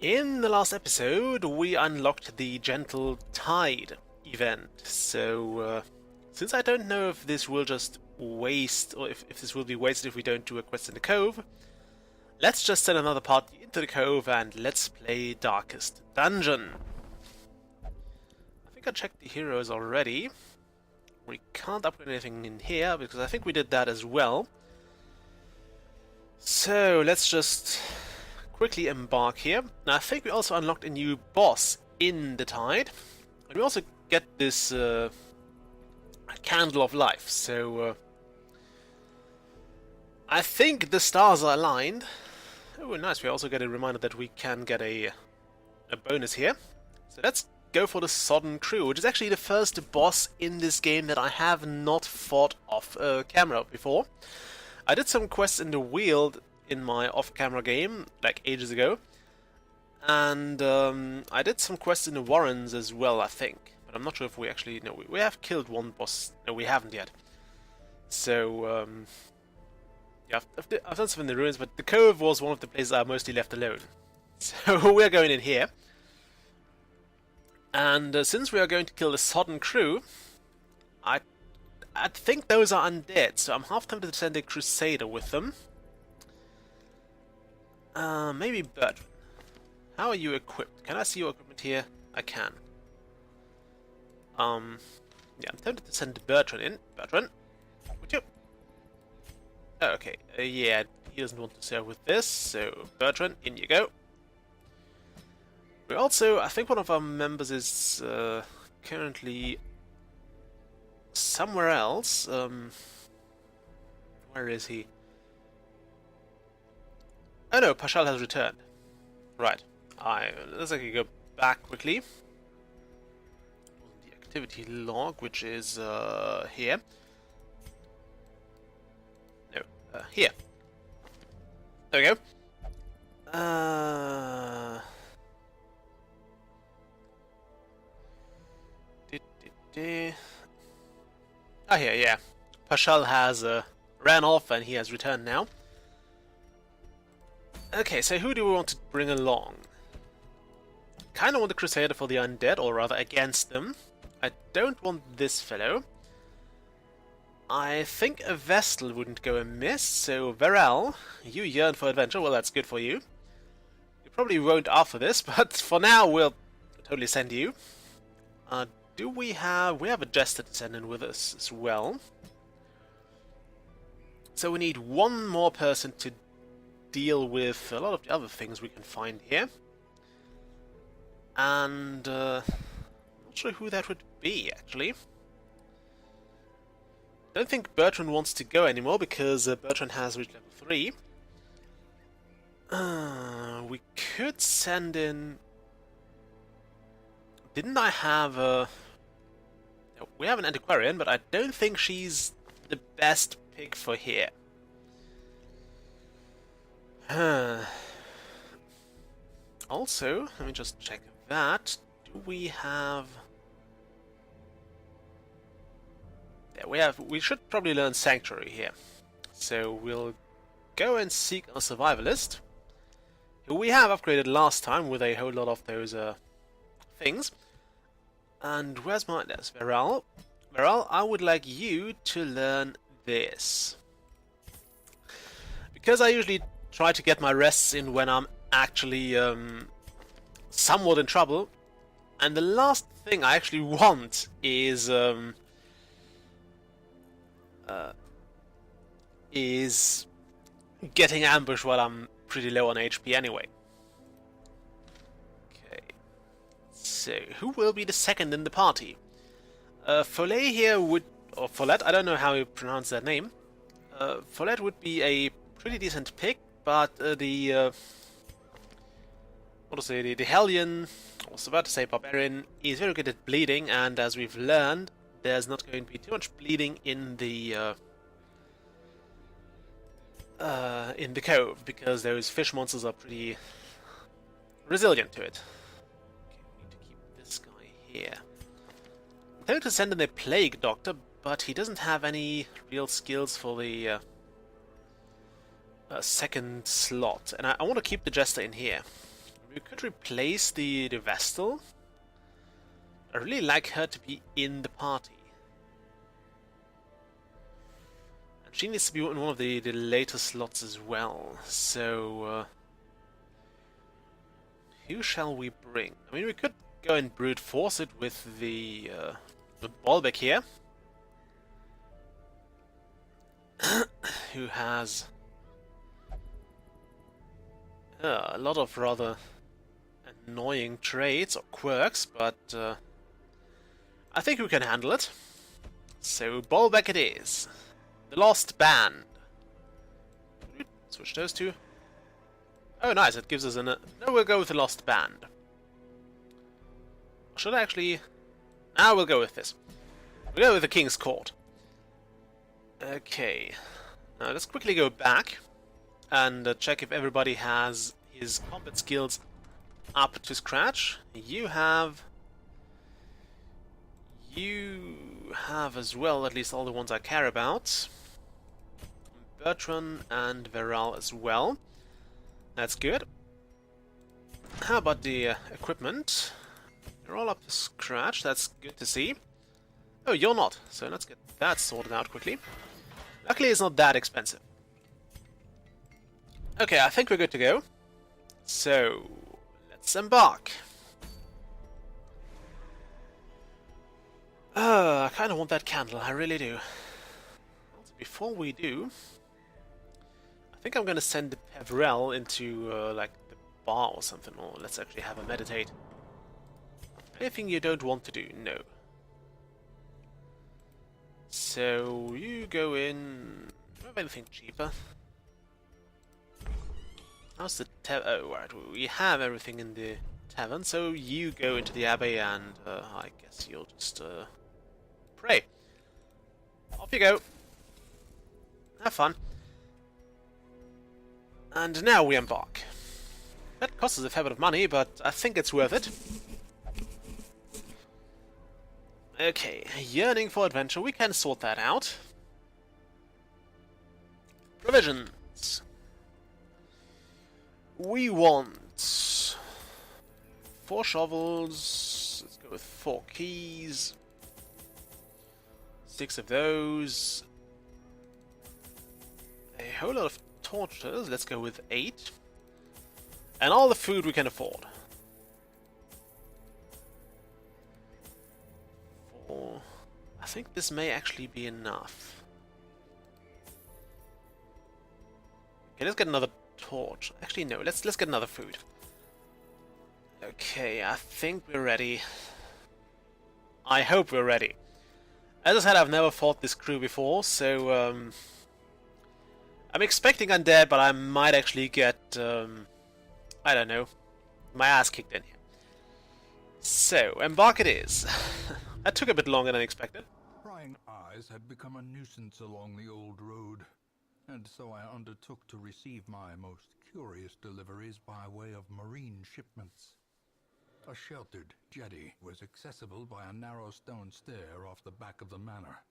In the last episode, we unlocked the Gentle Tide event, so since I don't know if this will just waste, or if this will be wasted if we don't do a quest in the Cove, let's just send another party into the Cove and let's play Darkest Dungeon. I think I checked the heroes already. We can't upgrade anything in here, because I think we did that as well. So, let's just quickly embark here. Now, I think we also unlocked a new boss in the Tide. And we also get this Candle of Life, so I think the stars are aligned. Oh, nice, we also get a reminder that we can get a bonus here. So let's go for the Sodden crew, which is actually the first boss in this game that I have not fought off camera before. I did some quests in the Weald in my off-camera game, like ages ago. And I did some quests in the Warrens as well, I think. But I'm not sure if we actually... No, we have killed one boss. No, we haven't yet. So, yeah, I've done some in the ruins, but the Cove was one of the places I mostly left alone. So we're going in here. And since we are going to kill the Sodden crew, I think those are undead, so I'm half tempted to send a Crusader with them. Maybe Bertrand. How are you equipped? Can I see your equipment here? I can. Yeah, I'm tempted to send Bertrand in. Bertrand, would you? Oh, okay, yeah, he doesn't want to serve with this, so Bertrand, in you go. We also, I think one of our members is currently somewhere else. Where is he? Oh no, Pashal has returned. Right. Let's actually go back quickly. The activity log, which is here. No, here. There we go. Ah, here, yeah. Pashal has ran off and he has returned now. Okay, so who do we want to bring along? Kinda want the Crusader for the undead, or rather against them. I don't want this fellow. I think a Vestal wouldn't go amiss, so Varel, you yearn for adventure, well that's good for you. You probably won't after this, but for now we'll totally send you. We have a Jester to send in with us as well. So we need one more person to deal with a lot of the other things we can find here. And I'm not sure who that would be, actually. Don't think Bertrand wants to go anymore, because Bertrand has reached level 3. We could send in... Didn't I have a... No, we have an Antiquarian, but I don't think she's the best pick for here. Also, let me just check that. Do we have... Yeah, we should probably learn Sanctuary here. So we'll go and seek a Survivalist, who we have upgraded last time with a whole lot of those things. And where's my... There's Varel. Varel, I would like you to learn this. Because I usually try to get my rests in when I'm actually somewhat in trouble, and the last thing I actually want is getting ambushed while I'm pretty low on HP anyway. Okay, so who will be the second in the party? Follet here would, or Follette, I don't know how you pronounce that name. Follette would be a pretty decent pick, but the Hellion, I was about to say Barbarian, is very good at bleeding, and as we've learned, there's not going to be too much bleeding in the Cove, because those fish monsters are pretty resilient to it. Okay, we need to keep this guy here. I'm going to send in a Plague Doctor, but he doesn't have any real skills for the second slot, and I want to keep the Jester in here. We could replace the Vestal. I really like her to be in the party. And she needs to be in one of the later slots as well. So, who shall we bring? I mean, we could go and brute force it with the Ballbeck here. Who has a lot of rather annoying traits or quirks, but I think we can handle it. So Ballbeck it is. The Lost Band. Switch those two. Oh nice, it gives us an... no, we'll go with the Lost Band. Should I actually... ah, we'll go with this. We'll go with the King's Court. Okay. Now let's quickly go back and check if everybody has his combat skills up to scratch. You have as well, at least all the ones I care about. Bertrand and Veral as well. That's good. How about the equipment? You're all up to scratch, that's good to see. Oh, you're not, so let's get that sorted out quickly. Luckily it's not that expensive. Okay, I think we're good to go. So, let's embark. I kind of want that candle, I really do. Also, before we do, I think I'm gonna send Peverell into, like, the bar or something, or let's actually have a meditate. Anything you don't want to do? No. So, you go in... do you have anything cheaper? How's the oh, right, we have everything in the tavern, so you go into the abbey and I guess you'll just pray. Off you go. Have fun. And now we embark. That costs us a fair bit of money, but I think it's worth it. Okay, yearning for adventure, we can sort that out. Provisions. We want 4 shovels, let's go with 4 keys, 6 of those, a whole lot of torches, let's go with 8, and all the food we can afford. I think this may actually be enough. Okay, let's get another torch. Actually, no, let's get another food. Okay, I think we're ready. I hope we're ready. As I said, I've never fought this crew before, so I'm expecting undead, but I might actually get I don't know, my ass kicked in here. So, embark it is. That took a bit longer than expected. Prying eyes had become a nuisance along the old road, and so I undertook to receive my most curious deliveries by way of marine shipments. A sheltered jetty was accessible by a narrow stone stair off the back of the manor,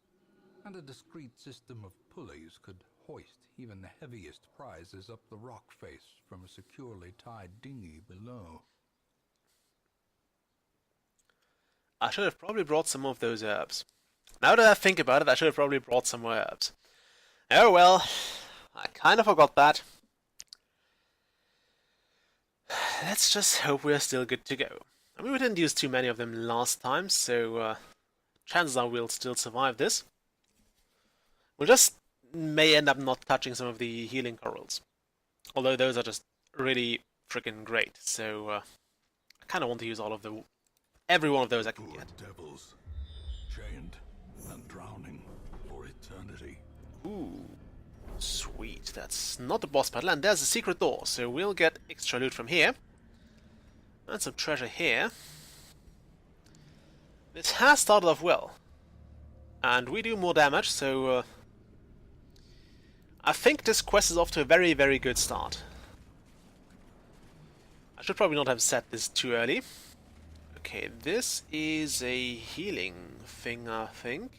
and a discreet system of pulleys could hoist even the heaviest prizes up the rock face from a securely tied dinghy below. I should have probably brought some of those herbs. Now that I think about it, I should have probably brought some more herbs. Oh well, I kind of forgot that. Let's just hope we're still good to go. I mean, we didn't use too many of them last time, so chances are we'll still survive this. We just may end up not touching some of the healing corals. Although those are just really freaking great, so I kind of want to use all of the... every one of those I can get. Devils, chained and drowning for eternity. Ooh, sweet. That's not the boss battle, and there's a secret door, so we'll get extra loot from here. And some treasure here. This has started off well. And we do more damage, so... I think this quest is off to a very, very good start. I should probably not have set this too early. Okay, this is a healing thing, I think.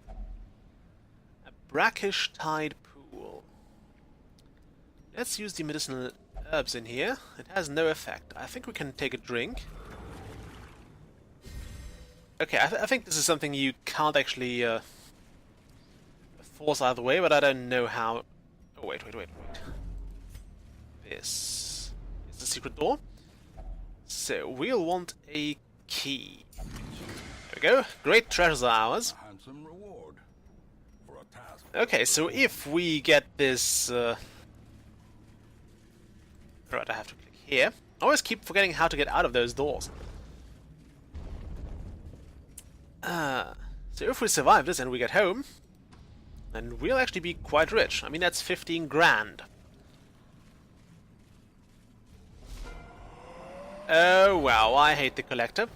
A brackish tide pool. Let's use the medicinal herbs in here. It has no effect. I think we can take a drink. Okay, I think this is something you can't actually force either way, but I don't know how... Oh, wait. This is the secret door. So, we'll want a key. There we go. Great treasures are ours. A handsome reward for a task. Okay, so if we get this... Right, I have to click here. I always keep forgetting how to get out of those doors. So if we survive this and we get home, then we'll actually be quite rich. I mean, that's 15 grand. Oh, wow, I hate the collector.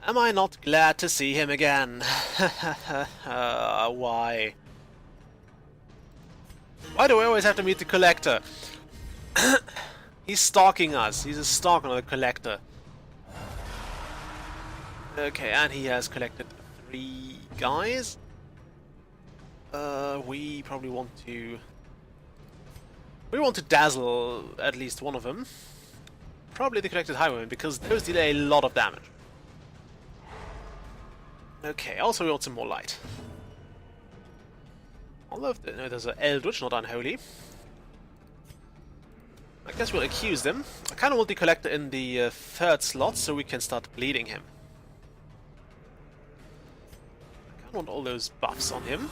Am I not glad to see him again? Why? Why do I always have to meet the collector? He's stalking us. He's a stalker, not a collector. Okay, and he has collected 3 guys. We probably want to... We want to dazzle at least one of them. Probably the collected highwaymen, because those deal a lot of damage. Okay, also we want some more light. Although, no, there's an Eldritch, not unholy. I guess we'll accuse them. I kind of want the collector in the 3rd slot, so we can start bleeding him. I kind of want all those buffs on him.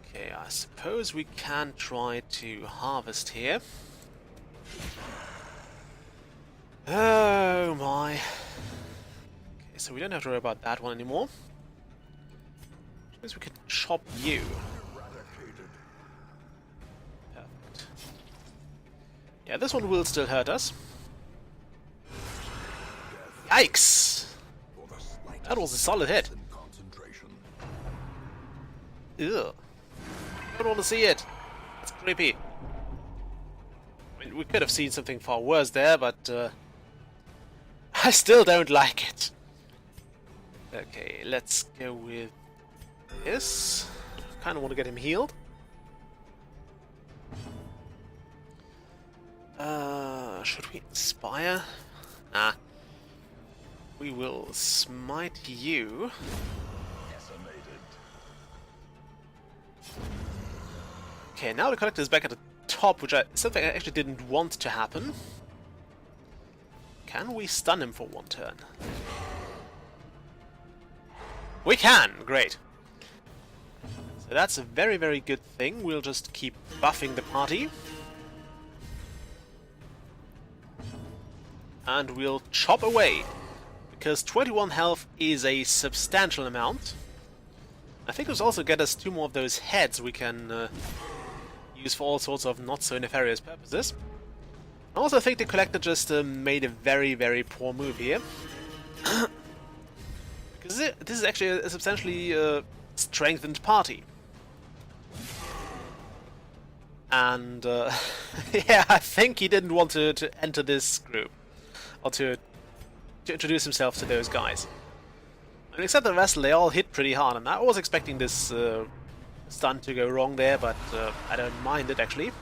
Okay, I suppose we can try to harvest here. Oh my. Okay, so we don't have to worry about that one anymore. Which means we can chop you. Perfect. Yeah, this one will still hurt us. Yikes! That was a solid hit. Ugh. I don't want to see it. It's creepy. I mean, we could have seen something far worse there, but I still don't like it. Okay, let's go with this. Kind of want to get him healed. Should we inspire? Nah. We will smite you. Okay, now the collector is back at the top, which something I actually didn't want to happen. Can we stun him for 1 turn? We can! Great. So that's a very, very good thing. We'll just keep buffing the party. And we'll chop away. Because 21 health is a substantial amount. I think it'll also get us 2 more of those heads we can use for all sorts of not-so-nefarious purposes. I also think the collector just made a very, very poor move here. Because this is actually a substantially strengthened party. And, yeah, I think he didn't want to enter this group. Or to introduce himself to those guys. And except the rest, they all hit pretty hard, and I was expecting this stunt to go wrong there, but I don't mind it, actually.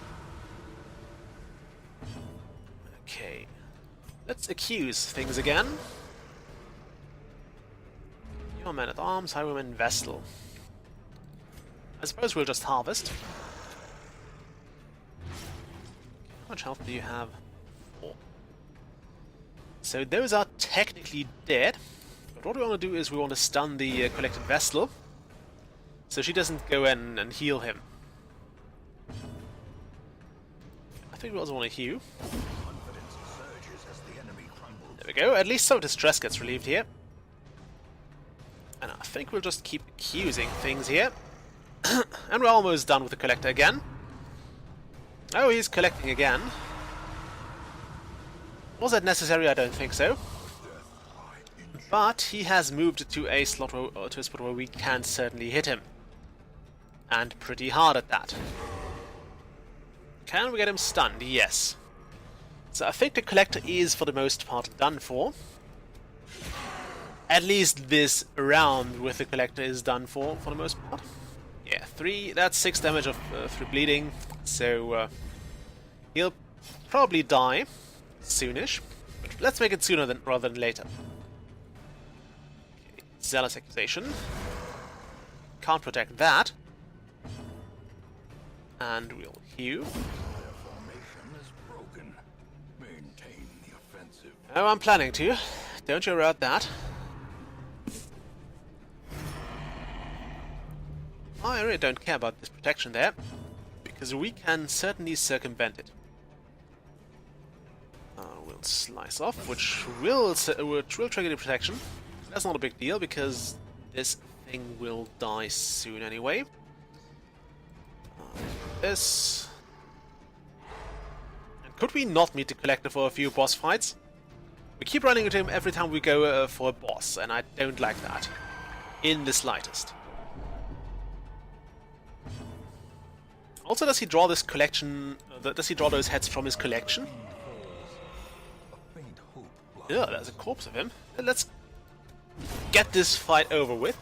Okay. Let's accuse things again. Your man-at-arms, highwayman, Vestal. I suppose we'll just harvest. How much health do you have? 4. So those are technically dead. But what we want to do is we want to stun the collected Vestal, so she doesn't go in and heal him. I think we also want to heal. There we go, at least some distress gets relieved here. And I think we'll just keep accusing things here. And we're almost done with the collector again. Oh, he's collecting again. Was that necessary? I don't think so. But he has moved to a slot to a spot where we can certainly hit him. And pretty hard at that. Can we get him stunned? Yes. So I think the collector is for the most part done for. at least this round with the collector is done for the most part. Yeah, 3, that's 6 damage of 3 bleeding, so he'll probably die soonish. But let's make it sooner rather than later. Okay, Zealous Accusation. Can't protect that. And we'll heal. Oh, I'm planning to. Don't you worry about that. I really don't care about this protection there, because we can certainly circumvent it. We'll slice off, which will trigger the protection. That's not a big deal, because this thing will die soon anyway. This... And could we not meet the Collector for a few boss fights? We keep running into him every time we go for a boss, and I don't like that. In the slightest. Also, does he draw this collection... does he draw those heads from his collection? Yeah, there's a corpse of him. Let's get this fight over with.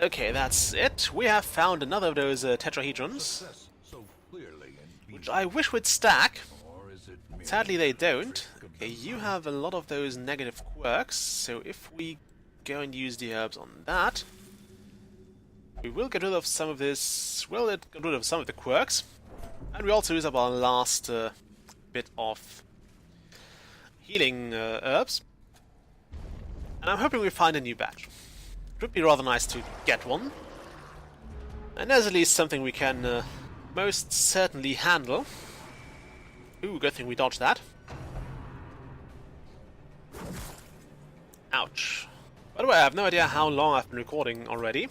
Okay, that's it. We have found another of those tetrahedrons, which I wish would stack. Sadly, they don't. Okay, you have a lot of those negative quirks, so if we go and use the herbs on that, we will get rid of some of this. Well, get rid of some of the quirks, and we also use up our last bit of healing herbs. And I'm hoping we find a new badge. It would be rather nice to get one, and there's at least something we can most certainly handle. Ooh, good thing we dodged that. Ouch. By the way, I have no idea how long I've been recording already.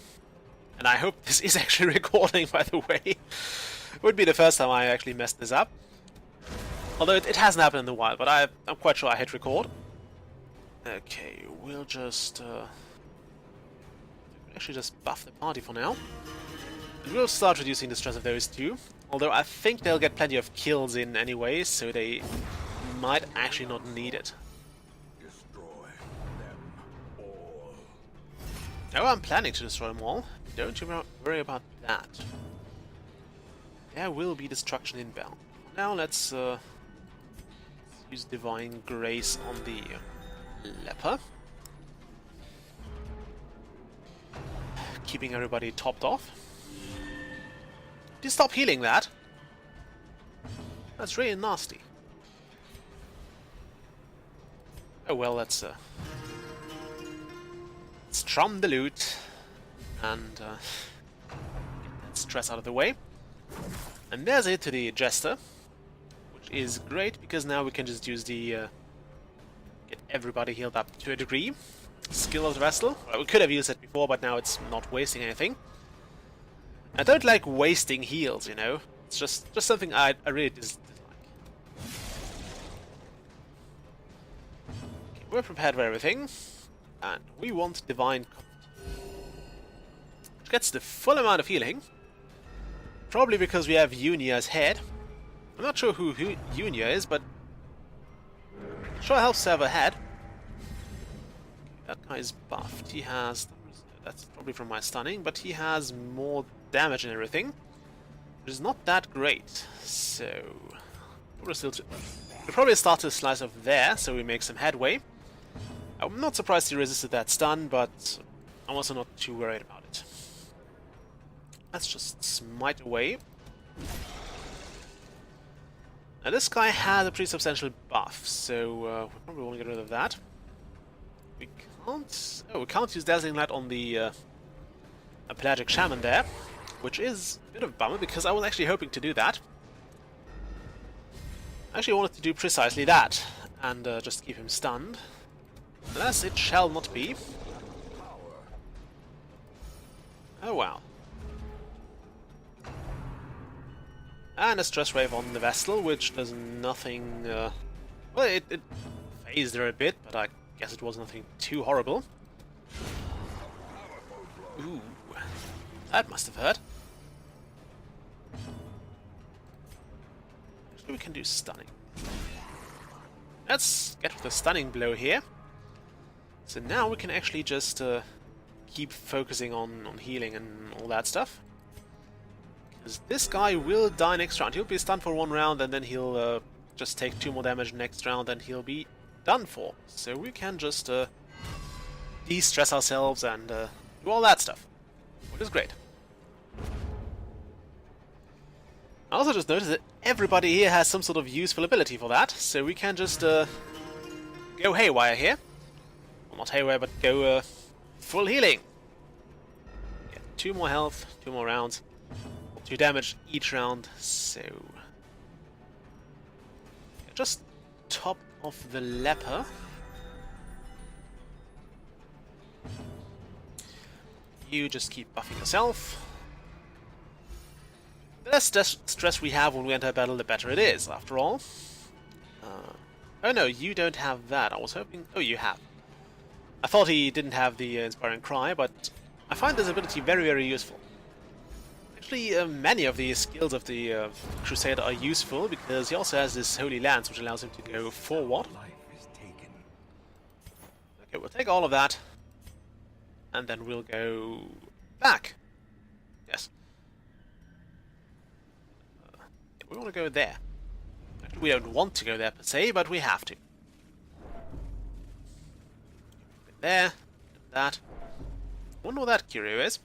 And I hope this is actually recording, by the way. It would be the first time I actually messed this up. Although it hasn't happened in a while, but I'm quite sure I hit record. Okay, we'll just... actually just buff the party for now. And we'll start reducing the stress of those two. Although I think they'll get plenty of kills in anyway, so they might actually not need it. Destroy them all. Oh, I'm planning to destroy them all. Don't you worry about that. There will be destruction inbound. Now let's use Divine Grace on the leper. Keeping everybody topped off. Did you stop healing that? That's really nasty. Oh well, let's strum the loot and get that stress out of the way. And there's it to the Jester, which is great because now we can just use the get everybody healed up to a degree. Skill of the Vessel. Well, we could have used it before, but now it's not wasting anything. I don't like wasting heals, you know. It's just something I really dislike. Okay, we're prepared for everything, and we want Divine Comfort, which gets the full amount of healing. Probably because we have Unia's head. I'm not sure who Unia is, but sure helps to have a head. That guy is buffed. He has... That's probably from my stunning, but he has more damage and everything, which is not that great. So we'll probably start to slice off there, so we make some headway. I'm not surprised he resisted that stun, but I'm also not too worried about it. Let's just smite away. Now this guy has a pretty substantial buff, so we probably want to get rid of that. We can't... Oh, we can't use Dazzling Light on the Pelagic Shaman there, which is a bit of a bummer, because I was actually hoping to do that. I actually wanted to do precisely that, and just keep him stunned. Alas, it shall not be. Oh wow. And a Stress Wave on the Vestal, which does nothing... well, it phased her a bit, but I guess it was nothing too horrible. Ooh, that must have hurt. Actually, we can do stunning. Let's get with the stunning blow here. So now we can actually just keep focusing on healing and all that stuff. Because this guy will die next round. He'll be stunned for 1 round and then he'll just take 2 more damage next round and he'll be done for. So we can just de-stress ourselves and do all that stuff, which is great. I also just noticed that everybody here has some sort of useful ability for that, so we can just go haywire here. Well, not haywire, but go full healing. Get 2 more health, 2 more rounds, 2 damage each round, so... just top of the leper. You just keep buffing yourself. The less stress we have when we enter a battle, the better it is, after all. Oh no, you don't have that. I was hoping... Oh, you have. I thought he didn't have the Inspiring Cry, but I find this ability very, very useful. Actually, many of the skills of the Crusader are useful, because he also has this Holy Lance, which allows him to go forward. Okay, we'll take all of that, and then we'll go back. Yes. We want to go there. Actually, we don't want to go there per se, but we have to. There, that. Wonder what that curio is.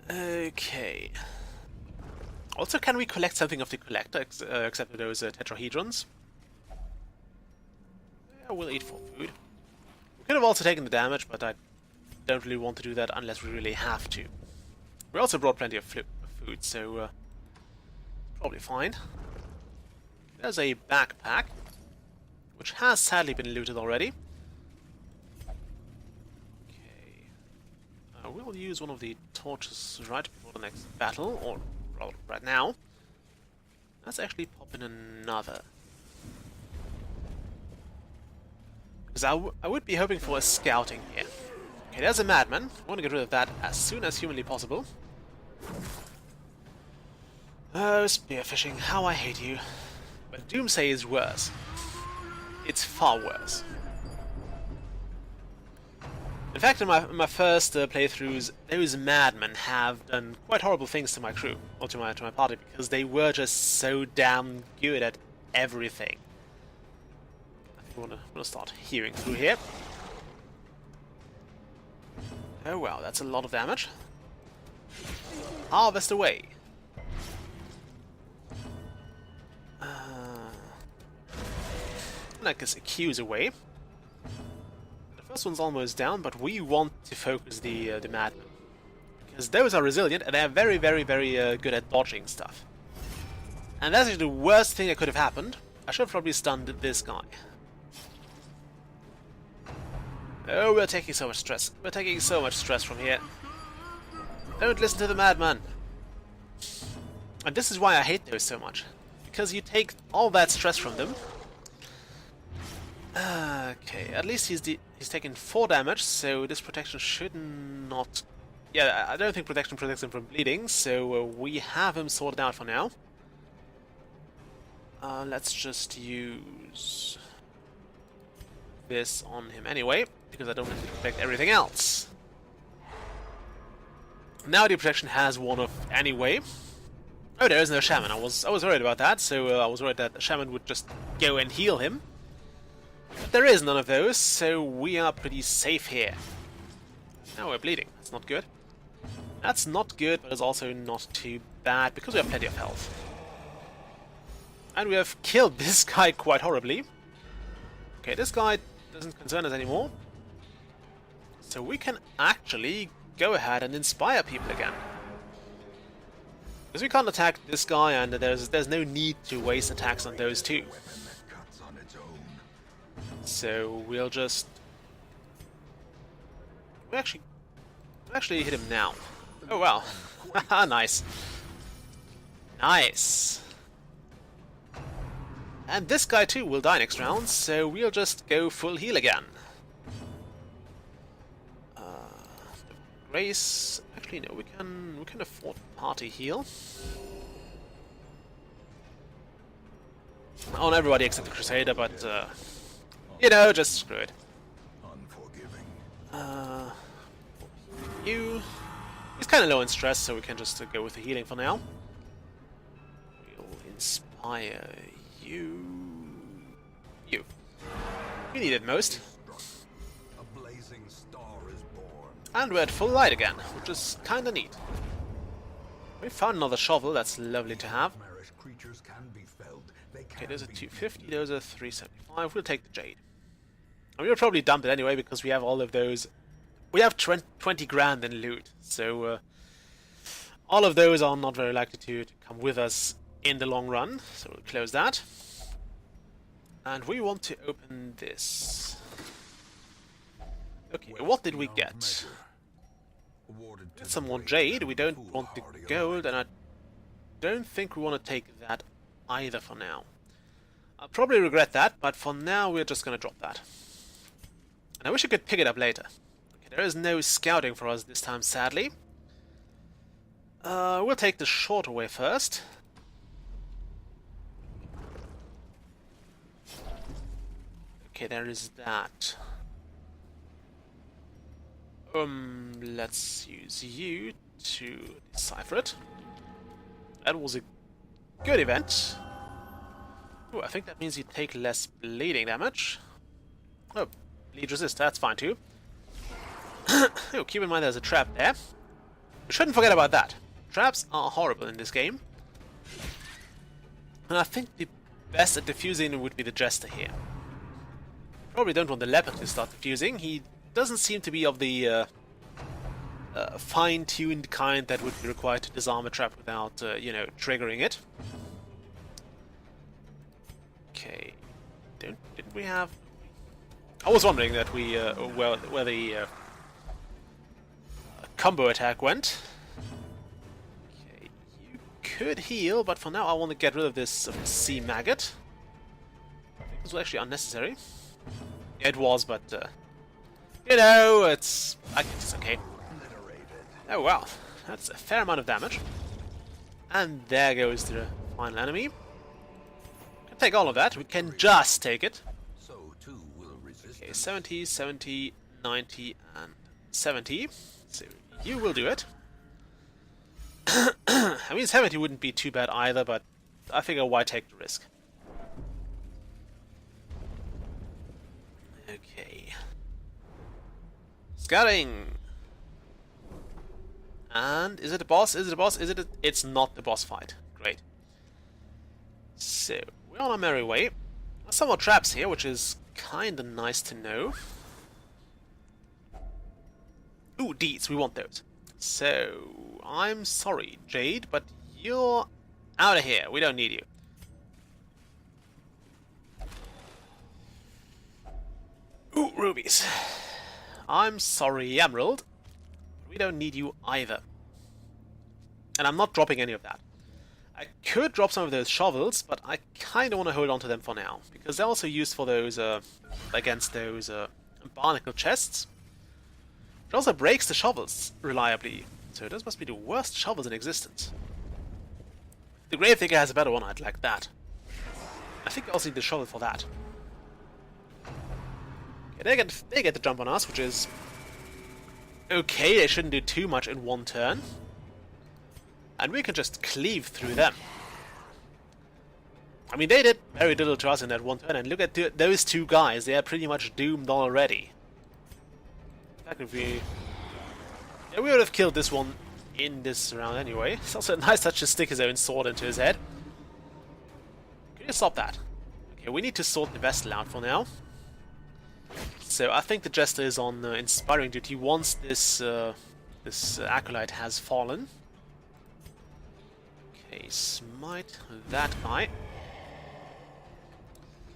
Okay. Also, can we collect something of the collector, except for those tetrahedrons? Yeah, we'll eat for food. We could have also taken the damage, but I don't really want to do that unless we really have to. We also brought plenty of food, so probably fine. There's a backpack, which has sadly been looted already. Okay. We'll use one of the torches right before the next battle, or rather right now. Let's actually pop in another. Because I would be hoping for a scouting here. Okay, there's a madman. I want to get rid of that as soon as humanly possible. Oh, spearfishing, how I hate you. But Doomsay is worse. It's far worse. In fact, in my first playthroughs, those madmen have done quite horrible things to my crew, or to my party, because they were just so damn good at everything. I think we want to start hearing through here. Oh wow, that's a lot of damage. Harvest away. I guess accuse away. The first one's almost down, but we want to focus the madmen. Because those are resilient, and they're very, very, very good at dodging stuff. And that's actually the worst thing that could have happened. I should have probably stunned this guy. Oh, we're taking so much stress. We're taking so much stress from here. Don't listen to the madman. And this is why I hate those so much. Because you take all that stress from them. Okay, at least he's taken 4 damage, so this protection should not... Yeah, I don't think protection protects him from bleeding, so we have him sorted out for now. Let's just use this on him anyway, because I don't want to protect everything else. Now the protection has worn off anyway. Oh, there is no shaman. I was worried about that, so I was worried that the shaman would just go and heal him. But there is none of those, so we are pretty safe here. Now we're bleeding. That's not good. That's not good, but it's also not too bad, because we have plenty of health. And we have killed this guy quite horribly. Okay, this guy doesn't concern us anymore. So we can actually go ahead and inspire people again. Because we can't attack this guy, and there's no need to waste attacks on those two. So we'll just... We actually hit him now. Oh wow. Nice. Nice. And this guy too will die next round, so we'll just go full heal again. Grace... Actually no, we can afford party heal. on everybody except the Crusader, but you know, just screw it. You... He's kind of low in stress, so we can just go with the healing for now. We'll inspire you. You need it most. A blazing star is born. And we're at full light again, which is kind of neat. We found another shovel, that's lovely to have. Creatures can be felled. Okay, those are 250, those are 375. We'll take the jade. And we'll probably dump it anyway because we have all of those. We have 20 grand in loot, so all of those are not very likely to come with us in the long run. So we'll close that. And we want to open this. Okay, what did we get? Get some more jade. We don't want the gold, and I don't think we want to take that either for now. I'll probably regret that, but for now we're just going to drop that. And I wish I could pick it up later. Okay, there is no scouting for us this time, sadly. We'll take the shorter way first. Okay, there is that. Let's use you to decipher it. That was a good event. Oh, I think that means you take less bleeding damage. Oh, bleed resist, that's fine too. Oh, keep in mind there's a trap there. We shouldn't forget about that. Traps are horrible in this game. And I think the best at defusing would be the Jester here. Probably don't want the Leopard to start defusing. He doesn't seem to be of the fine-tuned kind that would be required to disarm a trap without, you know, triggering it. Okay. Didn't we have... I was wondering that we, where the combo attack went. Okay, you could heal, but for now I want to get rid of this sea maggot. I think this was actually unnecessary. Yeah, it was, but you know, I guess it's okay. Oh wow, that's a fair amount of damage. And there goes the final enemy. Can take all of that. We can just take it. Okay, 70, 70, 90, and 70. So you will do it. I mean, 70 wouldn't be too bad either, but I figure why take the risk. Okay. Scouting! And is it a boss? Is it a boss? Is it a... It's not the boss fight. Great. So, we're on our merry way. There's some more traps here, which is kinda nice to know. Ooh, deeds, we want those. So, I'm sorry, Jade, but you're out of here. We don't need you. Ooh, rubies. I'm sorry, Emerald. We don't need you either. And I'm not dropping any of that. I could drop some of those shovels, but I kind of want to hold on to them for now. Because they're also used for those, against those barnacle chests. It also breaks the shovels reliably. So those must be the worst shovels in existence. The Gravedigger has a better one, I'd like that. I think I also need the shovel for that. Okay, they get the jump on us, which is... okay, they shouldn't do too much in one turn. And we can just cleave through them. I mean, they did very little to us in that one turn, and look at those two guys, they are pretty much doomed already. In fact, if we... yeah, we would have killed this one in this round anyway. It's also a nice touch to stick his own sword into his head. Can you stop that? Okay, we need to sort the vessel out for now. So I think the Jester is on inspiring duty once this acolyte has fallen. Okay, smite that guy.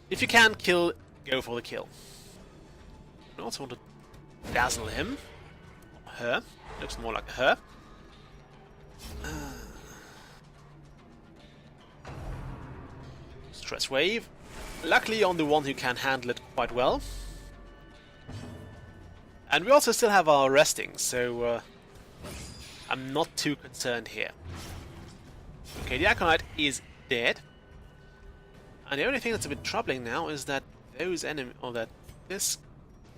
If you can kill, go for the kill. I also want to dazzle him. Or her. Looks more like her. Stress wave. Luckily on the one who can handle it quite well. And we also still have our resting, so I'm not too concerned here. Okay, the Acolyte is dead. And the only thing that's a bit troubling now is that those enemy, or that this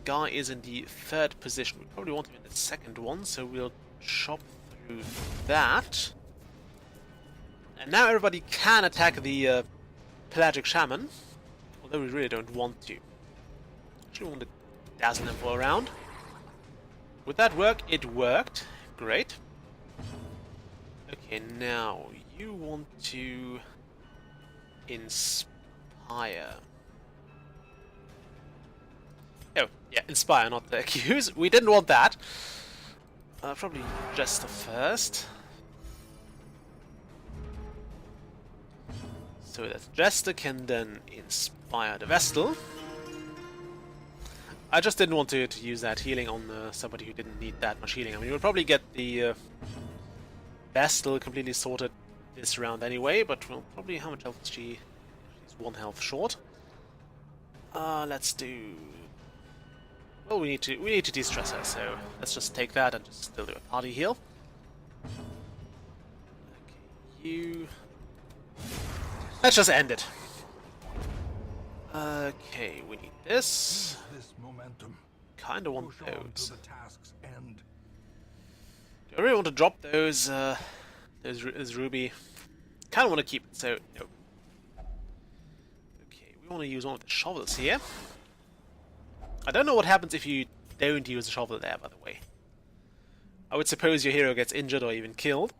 guy is in the third position. We probably want him in the second one, so we'll chop through that. And now everybody can attack the pelagic shaman, although we really don't want to. Actually, want to dazzle them for a round. Would that work? It worked. Great. Okay, now you want to inspire. Oh, yeah, inspire, not the accuse. We didn't want that. Probably Jester first. So that Jester can then inspire the Vestal. I just didn't want to use that healing on somebody who didn't need that much healing. I mean, we'll probably get the Vestal completely sorted this round anyway, but we'll probably... How much health is she? She's 1 health short. Let's do... Well, we need to de-stress her, so let's just take that and just still do a party heal. Okay, you... Let's just end it. Okay, we need this. Kinda want those. Do I really want to drop those ruby? Kinda want to keep it, so no. Okay, we want to use one of the shovels here. I don't know what happens if you don't use a shovel there, by the way. I would suppose your hero gets injured or even killed,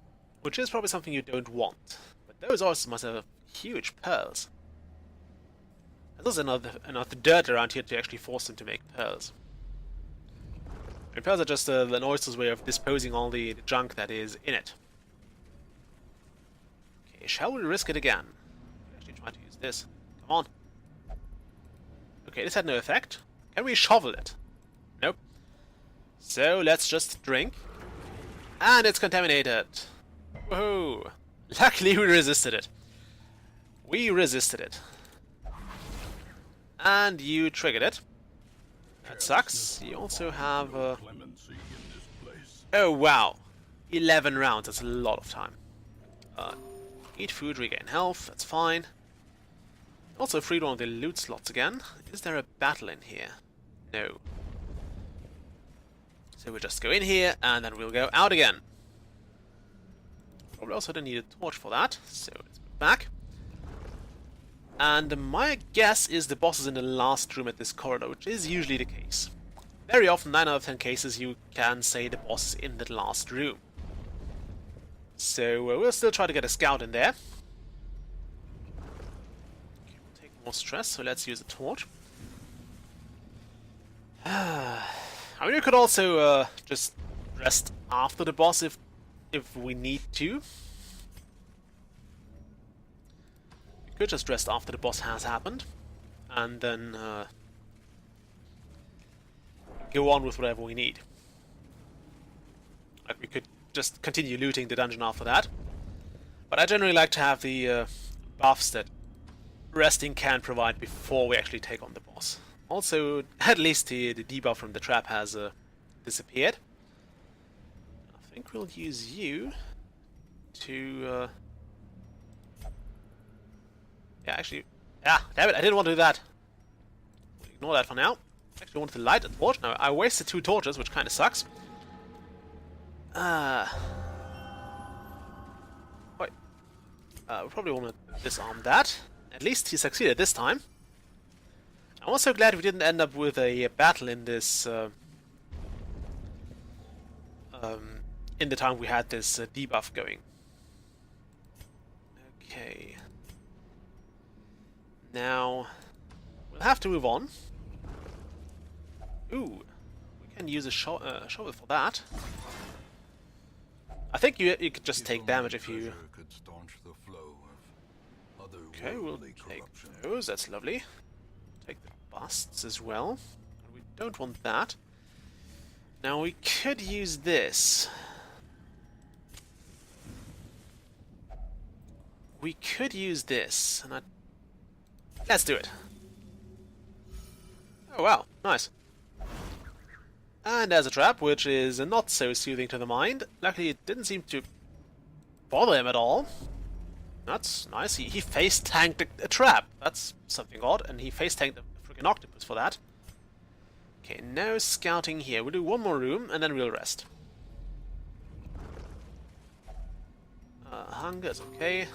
which is probably something you don't want. But those also must have huge pearls. And there's enough dirt around here to actually force them to make pearls. And pearls are just an oyster's way of disposing all the junk that is in it. Okay, shall we risk it again? Actually try to use this. Come on. Okay, this had no effect. Can we shovel it? Nope. So let's just drink. And it's contaminated. Woohoo! Luckily we resisted it. We resisted it. And you triggered it. That sucks. You also have... Oh wow! 11 rounds, that's a lot of time. Eat food, regain health, that's fine. Also freed one of the loot slots again. Is there a battle in here? No. So we'll just go in here, and then we'll go out again. Probably also don't need a torch for that, so let's go back. And my guess is the boss is in the last room at this corridor, which is usually the case. Very often, 9 out of 10 cases, you can say the boss is in the last room. So we'll still try to get a scout in there. Okay, we'll take more stress, so let's use a torch. I mean, we could also just rest after the boss if we need to. We could just rest after the boss has happened, and then go on with whatever we need. Like, we could just continue looting the dungeon after that. But I generally like to have the buffs that resting can provide before we actually take on the boss. Also, at least the debuff from the trap has disappeared. I think we'll use you to... Yeah, actually... Ah, damn it, I didn't want to do that. We'll ignore that for now. Actually wanted to light a torch. Now, I wasted 2 torches, which kind of sucks. Wait. We probably want to disarm that. At least he succeeded this time. I'm also glad we didn't end up with a battle in this... in the time we had this debuff going. Okay. Now, we'll have to move on. Ooh, we can use a shovel for that. I think you could just take damage if you... Okay, we'll take those, that's lovely. Take the busts as well. We don't want that. Now we could use this. We could use this, and let's do it. Oh wow, nice. And there's a trap, which is not so soothing to the mind. Luckily, it didn't seem to bother him at all. That's nice. He face-tanked a trap. That's something odd, and he face-tanked a freaking octopus for that. Okay, no scouting here. We'll do one more room, and then we'll rest. Hunger is okay.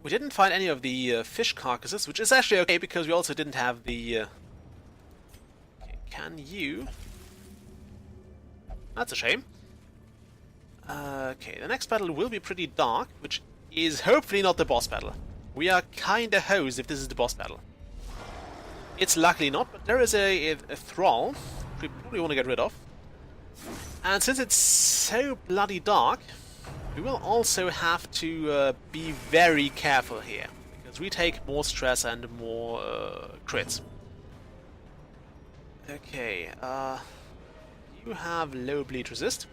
We didn't find any of the fish carcasses, which is actually okay, because we also didn't have the... Okay, can you... That's a shame. Okay, the next battle will be pretty dark, which is hopefully not the boss battle. We are kinda hosed if this is the boss battle. It's luckily not, but there is a thrall, which we probably want to get rid of. And since it's so bloody dark, we will also have to be very careful here, because we take more stress and more crits. Okay, you have low bleed resist.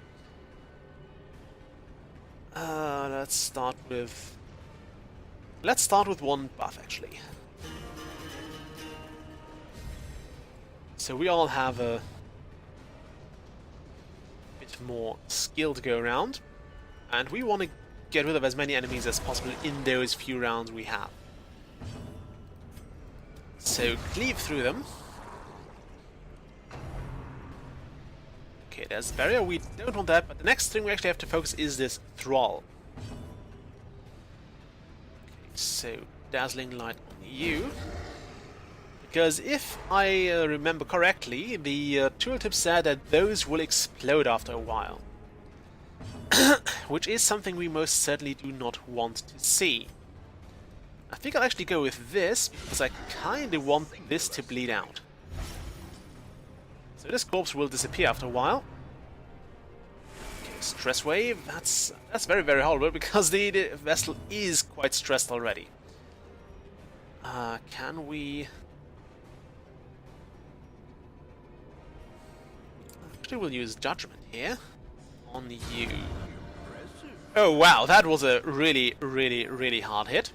Let's start with one buff actually. So we all have a bit more skill to go around, and we want to get rid of as many enemies as possible in those few rounds we have. So cleave through them. Okay, there's a barrier, we don't want that, but the next thing we actually have to focus is this thrall. Okay, so dazzling light on you. Because if I remember correctly, the tooltip said that those will explode after a while. Which is something we most certainly do not want to see. I think I'll actually go with this, because I kinda want this to bleed out. So this corpse will disappear after a while. Okay, stress wave, that's very, very horrible, because the vessel is quite stressed already. Can we... Actually, we'll use Judgment here on you. Oh wow, that was a really, really, really hard hit.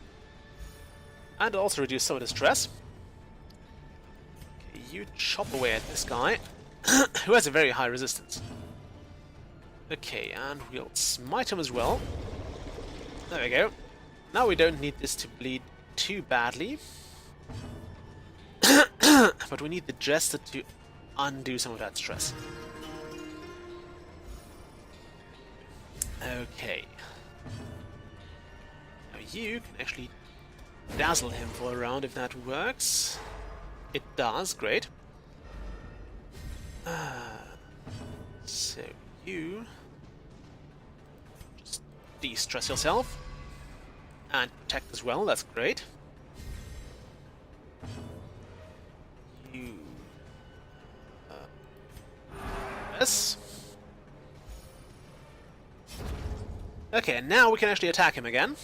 And also reduce some of the stress. Okay, you chop away at this guy, who has a very high resistance. Okay, and we'll smite him as well. There we go. Now we don't need this to bleed too badly. But we need the Jester to undo some of that stress. Okay. Now you can actually dazzle him for a round if that works. It does, great. So you just de-stress yourself and protect as well, that's great. You this. Okay, now we can actually attack him again.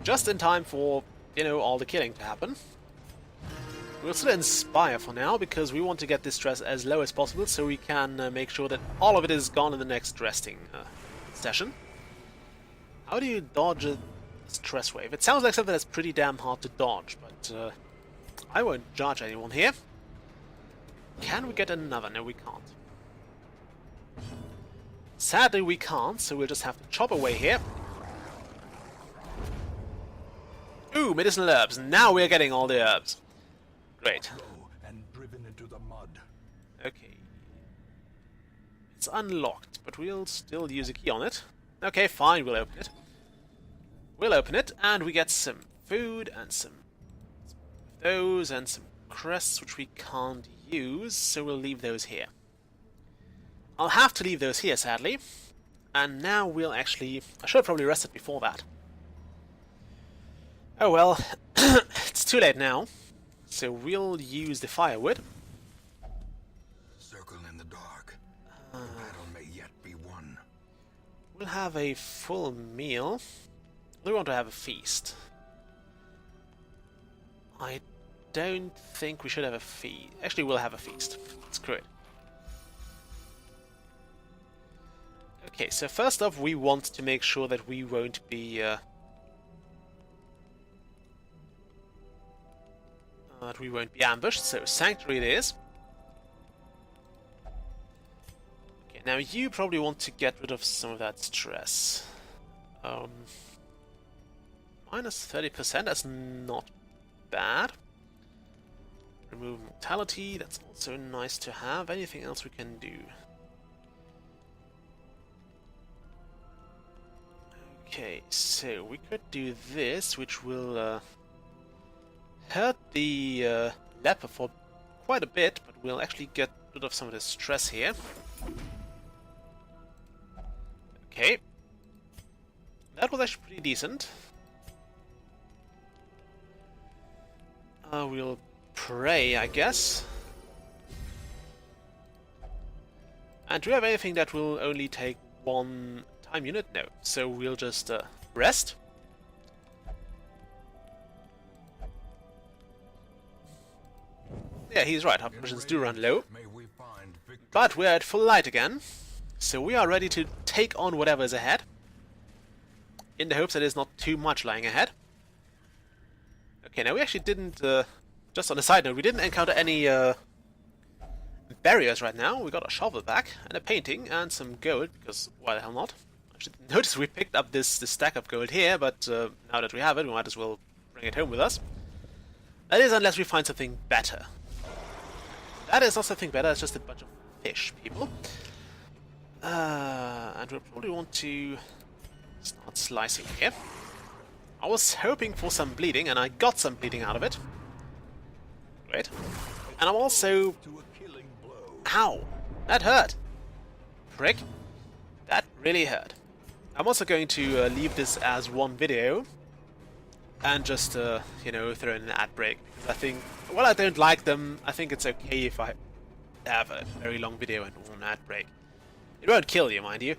Just in time for, you know, all the killing to happen. We'll still inspire for now, because we want to get this stress as low as possible, so we can make sure that all of it is gone in the next resting session. How do you dodge a stress wave? It sounds like something that's pretty damn hard to dodge, but I won't judge anyone here. Can we get another? No, we can't. Sadly, we can't, so we'll just have to chop away here. Ooh, medicinal herbs. Now we're getting all the herbs. Great. And driven into the mud. Okay. It's unlocked, but we'll still use a key on it. Okay, fine, we'll open it. We'll open it, and we get some food, and some of those, and some crests, which we can't use, so we'll leave those here. I'll have to leave those here, sadly. And now we'll actually... I should have probably rested before that. Oh well, it's too late now. So we'll use the firewood. Circle in the dark. The battle may yet be won. We'll have a full meal. We want to have a feast. I don't think we should have a feast. Actually, we'll have a feast. Screw it. Okay, so first off, we want to make sure that we won't be... that we won't be ambushed, so Sanctuary it is. Okay, Okay, now you probably want to get rid of some of that stress. Minus 30%, that's not bad. Remove mortality, that's also nice to have. Anything else we can do? Okay, so we could do this, which will hurt the leper for quite a bit, but we'll actually get rid of some of the stress here. Okay. That was actually pretty decent. We'll pray, I guess. And do we have anything that will only take one time unit? No. So we'll just rest. Yeah, he's right. Our provisions do run low. But we're at full light again. So we are ready to take on whatever is ahead. In the hopes that there's not too much lying ahead. Okay, now we actually didn't, just on a side note, we didn't encounter any barriers right now. We got a shovel back, and a painting, and some gold, because why the hell not? I should notice we picked up this stack of gold here, but now that we have it, we might as well bring it home with us. That is, unless we find something better. That is not something better, it's just a bunch of fish, people. And we'll probably want to start slicing here. I was hoping for some bleeding, and I got some bleeding out of it. Great. And I'm also... Ow! That hurt! Prick. That really hurt. I'm also going to leave this as one video, and just, you know, throw in an ad break. Because I think, while I don't like them, I think it's okay if I have a very long video and one ad break. It won't kill you, mind you.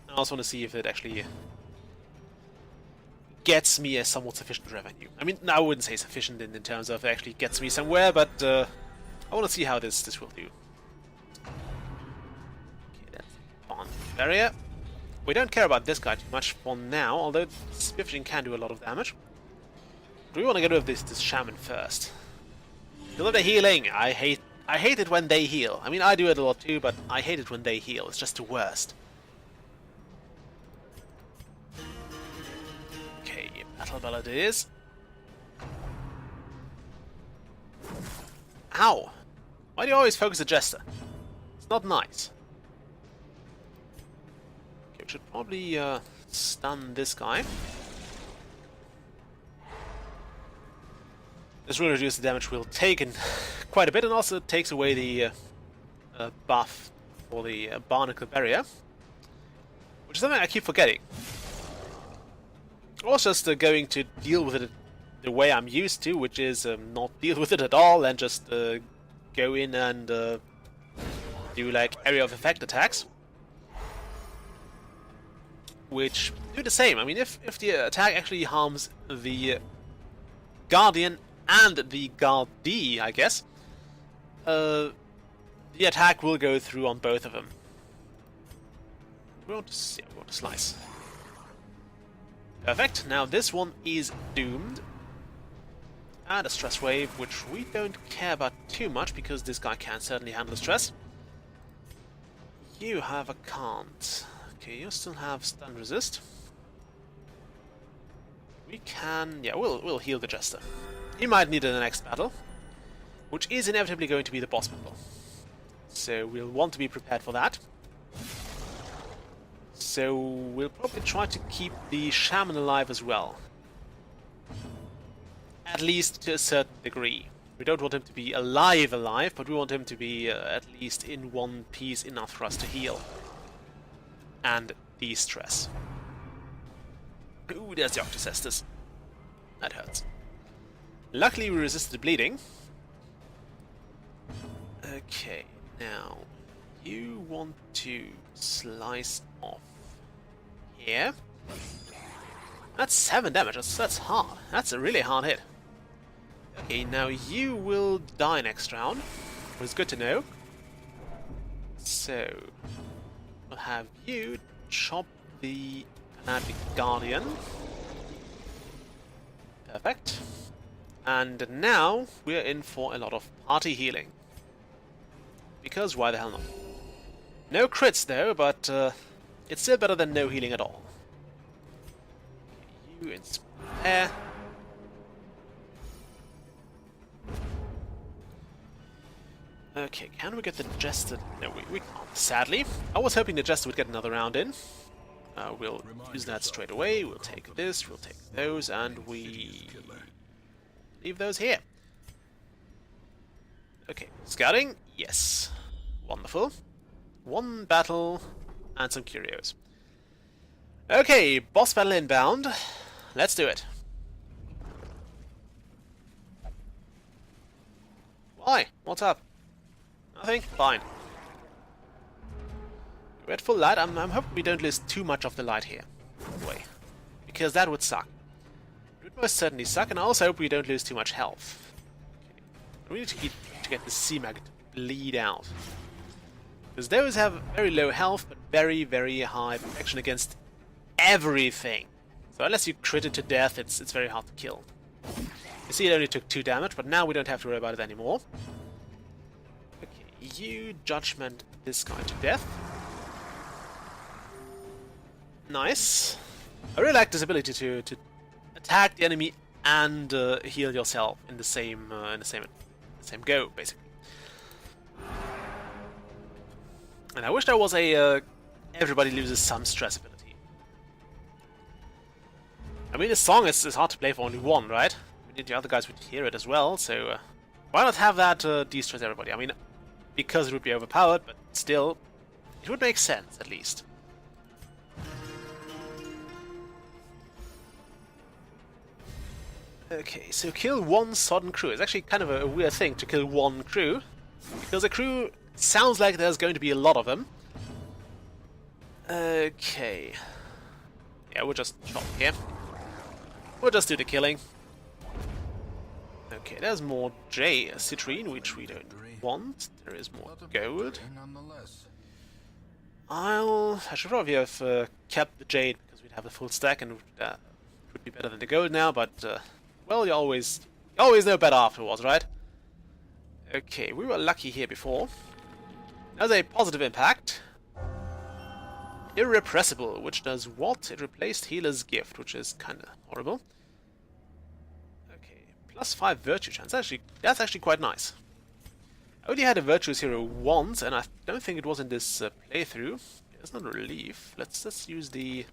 I also want to see if it actually gets me a somewhat sufficient revenue. I mean, I wouldn't say sufficient in terms of it actually gets me somewhere, but I want to see how this will do. Okay, that's on barrier. We don't care about this guy too much for now, although Spiffing can do a lot of damage. Do we want to get rid of this shaman first? I love the healing. I hate it when they heal. I mean, I do it a lot too, but I hate it when they heal. It's just the worst. Okay, battle ballad it is. Ow! Why do you always focus the jester? It's not nice. Okay, we should probably stun this guy. This will reduce the damage we'll take in quite a bit, and also takes away the buff for the barnacle barrier, which is something I keep forgetting. I was just going to deal with it the way I'm used to, which is not deal with it at all and just go in and do like area of effect attacks, which do the same. I mean, if the attack actually harms the Guardian and the Guardee, I guess, the attack will go through on both of them. We want to slice. Perfect. Now this one is doomed. And a stress wave, which we don't care about too much because this guy can certainly handle stress. You have a can't. Okay, you still have stun resist. We can, yeah, we'll heal the jester. He might need it in the next battle, which is inevitably going to be the boss battle. So we'll want to be prepared for that. So we'll probably try to keep the shaman alive as well. At least to a certain degree. We don't want him to be alive, but we want him to be at least in one piece enough for us to heal. And de-stress. Ooh, there's the Octocestus. That hurts. Luckily we resisted the bleeding. Okay, now you want to slice off here. That's 7 damage, that's hard. That's a really hard hit. Okay, now you will die next round, which is good to know. So, we'll have you chop the Fanatic Guardian. Perfect. And now we're in for a lot of party healing. because why the hell not? No crits though, but it's still better than no healing at all. You in there. Okay, can we get the Jester? No, we can't, sadly. I was hoping the Jester would get another round in. We'll use that straight away. We'll take this, we'll take those, and we leave those here. Okay, scouting? Yes. Wonderful. One battle and some curios. Okay, boss battle inbound. Let's do it. Why? What's up? Nothing? Fine. We're at full light. I'm hoping we don't lose too much of the light here. Anyway, because that would suck. It would most certainly suck, and I also hope we don't lose too much health. Okay. We need to get the C-Mag to bleed out. Because those have very low health, but very, very high protection against everything. So unless you crit it to death, it's very hard to kill. You see, it only took 2 damage, but now we don't have to worry about it anymore. Okay, you judgment this guy to death. Nice. I really like this ability to attack the enemy and heal yourself in the same go, basically. And I wish there was a everybody loses some stress ability. I mean, this song is hard to play for only one, right? I mean, the other guys would hear it as well, so why not have that de-stress everybody? I mean, because it would be overpowered, but still, it would make sense, at least. Okay, so kill one Sodden crew. It's actually kind of a weird thing to kill one crew, because a crew sounds like there's going to be a lot of them. Okay. Yeah, we'll just chop here. We'll just do the killing. Okay, there's more citrine, which we don't want. There is more gold. I should probably have kept the jade, because we'd have the full stack and it would be better than the gold now, but well, you always know better afterwards, right? Okay, we were lucky here before. There's a positive impact. Irrepressible, which does what? It replaced Healer's Gift, which is kinda horrible. Okay, +5 virtue chance. That's actually quite nice. I only had a Virtuous Hero once, and I don't think it was in this playthrough. It's not a relief. Let's use the...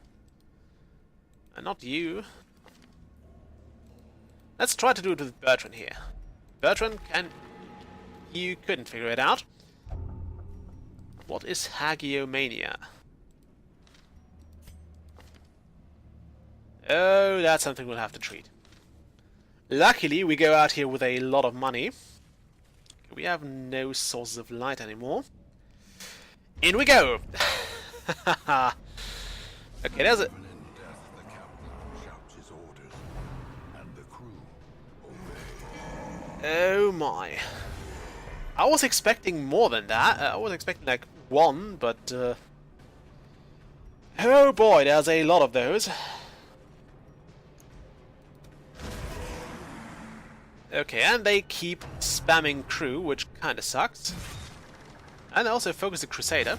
not you. Let's try to do it with Bertrand here. Bertrand, you couldn't figure it out. What is Hagiomania? Oh, that's something we'll have to treat. Luckily, we go out here with a lot of money. We have no sources of light anymore. In we go! Okay, there's a... Oh my. I was expecting more than that. I was expecting like 1, but... oh boy, there's a lot of those. Okay, and they keep spamming crew, which kinda sucks. And they also focus the Crusader.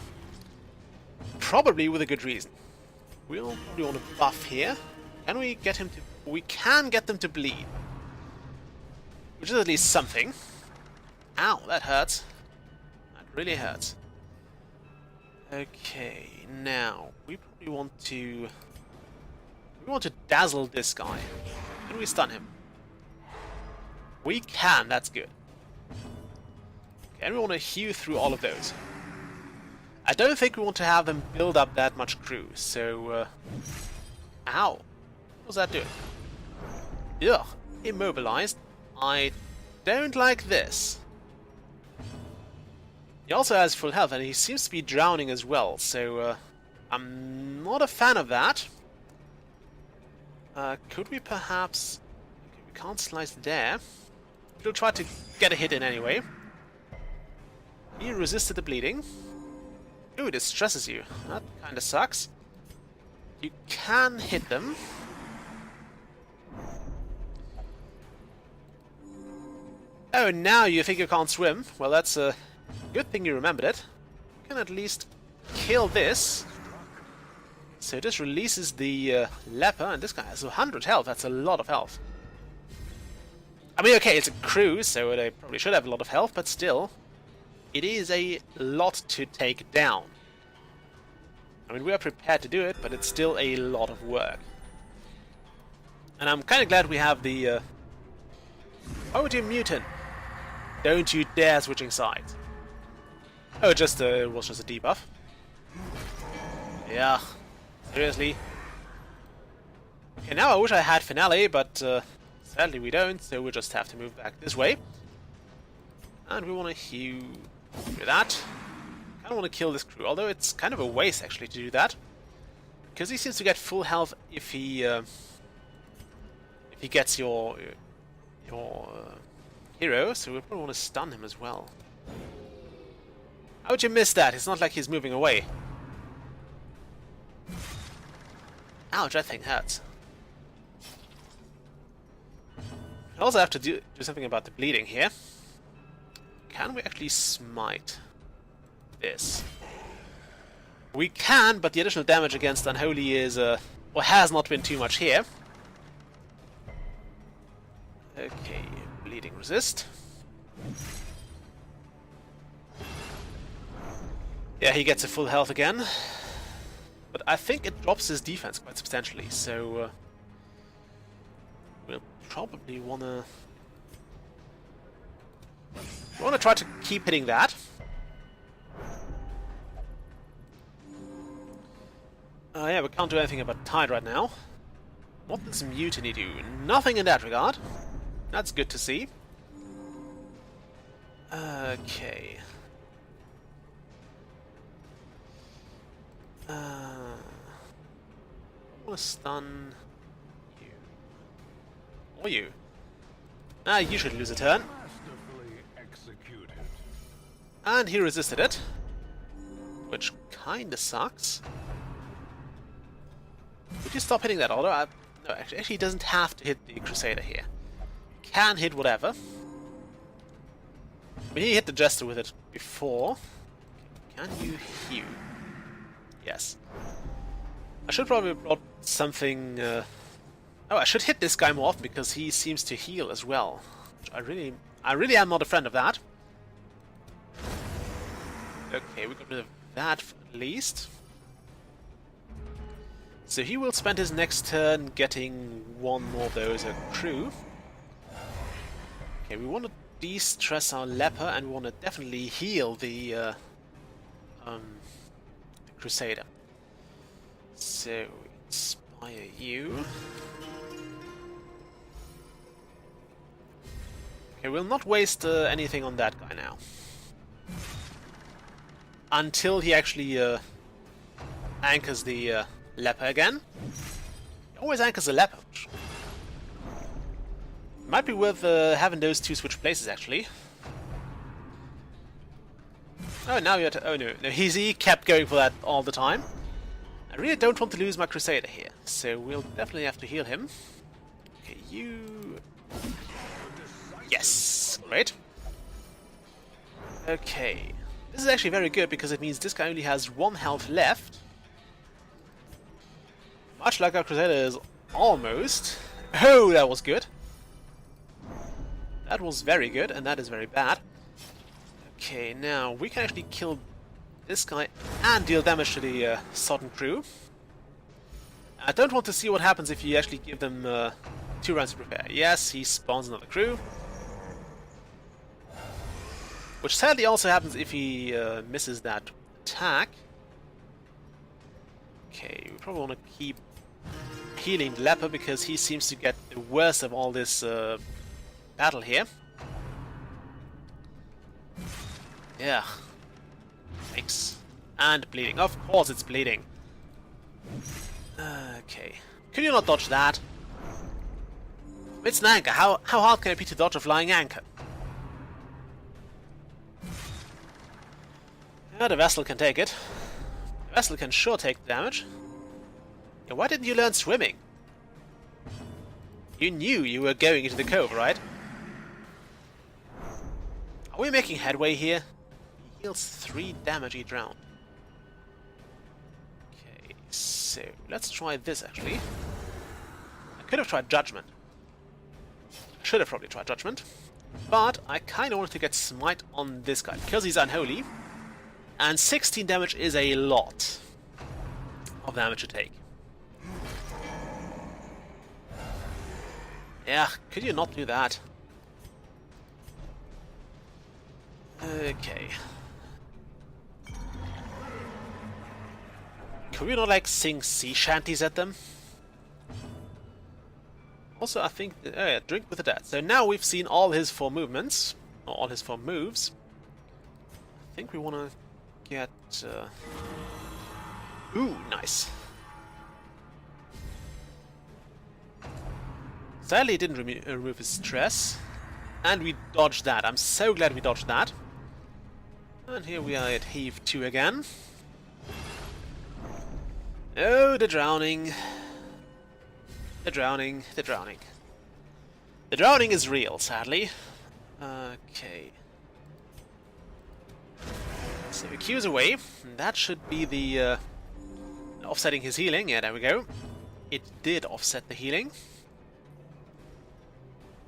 Probably with a good reason. We'll probably want to buff here. Can we get him to... We can get them to bleed. Which is at least something. Ow, that hurts. That really hurts. Okay, now we probably want to... We want to dazzle this guy. Can we stun him? We can, that's good. Okay, and we want to hew through all of those. I don't think we want to have them build up that much crew, so... Ow! What was that doing? Ugh, immobilized. I don't like this. He also has full health, and he seems to be drowning as well, so I'm not a fan of that. Could we perhaps... Okay, we can't slice there. We'll try to get a hit in anyway. He resisted the bleeding. Ooh, this stresses you. That kinda sucks. You can hit them. Oh, now you think you can't swim? Well, that's good thing you remembered it. You can at least kill this. So this releases the leper, and this guy has 100 health. That's a lot of health. I mean, okay, it's a crew, so they probably should have a lot of health, but still, it is a lot to take down. I mean, we are prepared to do it, but it's still a lot of work. And I'm kind of glad we have the... Why would you mutant? Don't you dare switching sides. Oh, it was just a debuff. Yeah, seriously. Okay, now I wish I had Finale, but sadly we don't, so we'll just have to move back this way. And we want to heal with that. I don't want to kill this crew, although it's kind of a waste actually to do that, because he seems to get full health if he gets your hero, so we probably want to stun him as well. How would you miss that? It's not like he's moving away. Ouch, that thing hurts. I also have to do something about the bleeding here. Can we actually smite this? We can, but the additional damage against Unholy is, or has not been too much here. Okay, bleeding resist. Yeah, he gets a full health again. But I think it drops his defense quite substantially, so we'll probably wanna try to keep hitting that. Yeah, we can't do anything about Tide right now. What does Mutiny do? Nothing in that regard. That's good to see. Okay. I want to stun you. Or you. Ah, you should lose a turn. And he resisted it. Which kinda sucks. Would you stop hitting that, although no, actually he doesn't have to hit the Crusader here. He can hit whatever. I mean, he hit the Jester with it before. Can you heal? Yes. I should probably have brought something... Oh, I should hit this guy more often because he seems to heal as well. I really am not a friend of that. Okay, we got rid of that at least. So he will spend his next turn getting one more of those crew. Okay, we want to de-stress our leper, and we want to definitely heal the Crusader. So, inspire you. Okay, we'll not waste anything on that guy now. Until he actually anchors the leper again. He always anchors the leper. Might be worth having those two switch places, actually. Oh, now you're... Oh, no. No, he kept going for that all the time. I really don't want to lose my Crusader here, so we'll definitely have to heal him. Okay, you... Yes! Great. Okay. This is actually very good, because it means this guy only has 1 health left. Much like our Crusader is almost... Oh, that was good. That was very good, and that is very bad. Okay, now we can actually kill this guy and deal damage to the Sodden crew. I don't want to see what happens if you actually give them 2 rounds to prepare. Yes, he spawns another crew. Which sadly also happens if he misses that attack. Okay, we probably want to keep healing the leper because he seems to get the worst of all this battle here. Yeah. Thanks. And bleeding. Of course it's bleeding. Okay. Could you not dodge that? It's an anchor. How hard can it be to dodge a flying anchor? Yeah, the vessel can take it. The vessel can sure take the damage. Yeah, why didn't you learn swimming? You knew you were going into the cove, right? Are we making headway here? deals 3 damage each round. Okay, so let's try this actually. I could have tried Judgment. Should have probably tried Judgment. But I kind of wanted to get Smite on this guy because he's unholy. And 16 damage is a lot of damage to take. Yeah, could you not do that? Okay. Could we not, like, sing sea shanties at them? Also, I think... oh yeah, Drink with the Dead. So now we've seen all his 4 movements. Or all his 4 moves. I think we want to get... Ooh, nice. Sadly, it didn't remove his stress. And we dodged that. I'm so glad we dodged that. And here we are at Heave 2 again. Oh, the drowning. The drowning. The drowning. The drowning is real, sadly. Okay. So the Q's away. That should be the offsetting his healing. Yeah, there we go. It did offset the healing.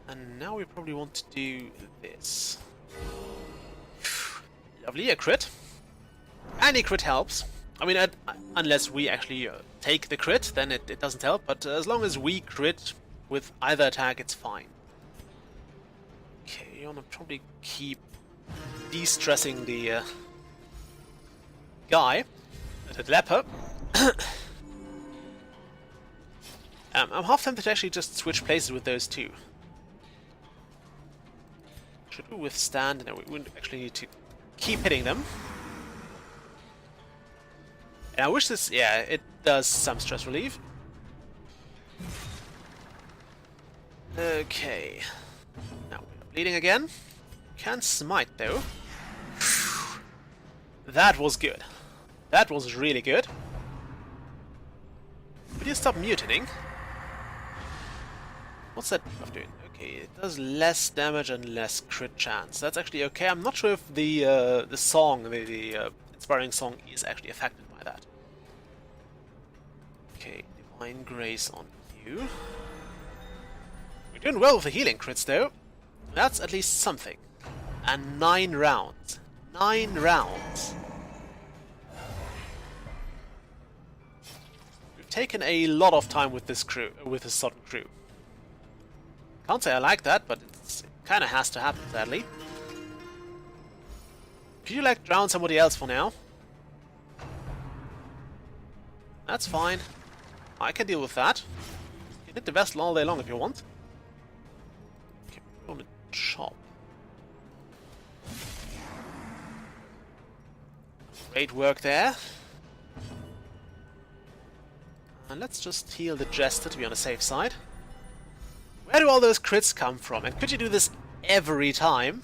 And now we probably want to do this. Lovely, a crit. Any crit helps. I mean, unless we actually take the crit, then it doesn't help. But as long as we crit with either attack, it's fine. Okay, you want to probably keep de-stressing the guy, the leper. I'm half tempted to actually just switch places with those two. Should we withstand? No, we wouldn't actually need to keep hitting them. And I wish this... yeah, it does some stress relief. Okay. Now we're bleeding again. Can't smite, though. That was good. That was really good. Would you stop mutinying? What's that buff doing? Okay, it does less damage and less crit chance. That's actually okay. I'm not sure if the song, the inspiring song, is actually affected by that. Okay, Divine Grace on you. We're doing well with the healing crits, though. That's at least something. And 9 rounds. 9 rounds. We've taken a lot of time with this crew, with this Sodden crew. Can't say I like that, but it kind of has to happen, sadly. Could you, like, drown somebody else for now? That's fine. I can deal with that. You can hit the vessel all day long if you want. Okay, we're on a chop. Great work there. And let's just heal the Jester to be on the safe side. Where do all those crits come from? And could you do this every time?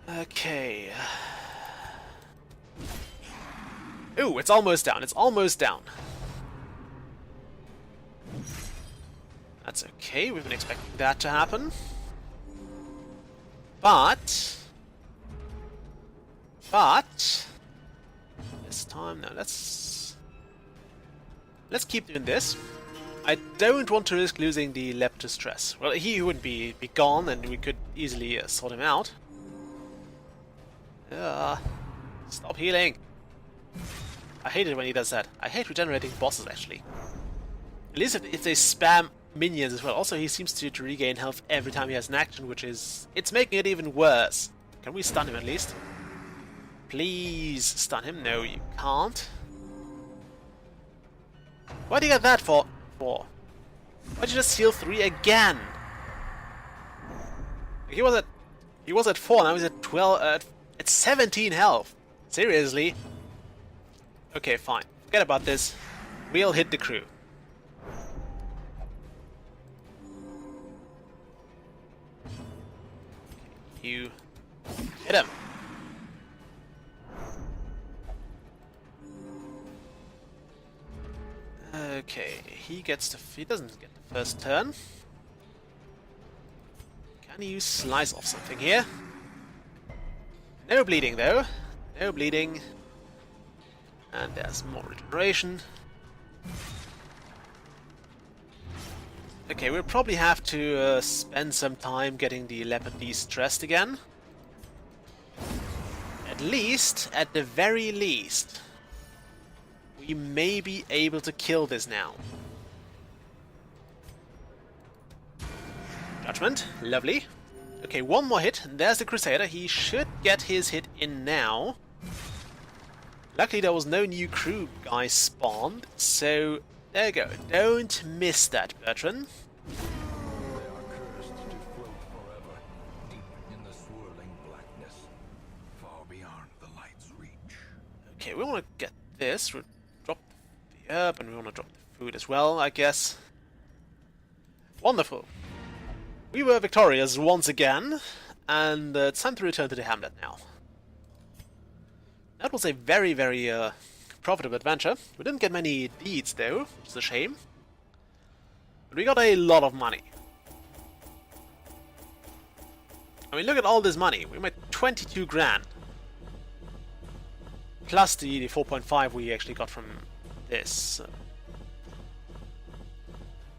Okay. Ooh, it's almost down. It's almost down. That's okay. We've been expecting that to happen. But... this time, now let's keep doing this. I don't want to risk losing the Lep to stress. Well, he would be gone and we could easily sort him out. Stop healing. I hate it when he does that. I hate regenerating bosses, actually. At least if they spam minions as well. Also, he seems to regain health every time he has an action, which is... it's making it even worse. Can we stun him at least? Please stun him. No, you can't. Why do you get that for? Why'd you just heal 3 again? He was at 4, now he's at 12, at 17 health. Seriously? Okay, fine. Forget about this. We'll hit the crew. You hit him. Okay, he doesn't get the first turn. Can you slice off something here? No bleeding though. No bleeding. And there's more regeneration. Okay, we'll probably have to spend some time getting the leopard de-stressed again. At the very least, we may be able to kill this now. Judgment, lovely. Okay, one more hit, and there's the Crusader. He should get his hit in now. Luckily there was no new crew guys spawned, so there you go. Don't miss that, Bertrand. They are cursed to float forever, deep in the swirling blackness, far beyond the light's reach. Okay, we want to get this. We'll drop the herb, and we want to drop the food as well, I guess. Wonderful. We were victorious once again, and it's time to return to the hamlet now. That was a very, very profitable adventure. We didn't get many deeds though, which is a shame. But we got a lot of money. I mean, look at all this money. We made 22 grand. Plus the 4.5 we actually got from this.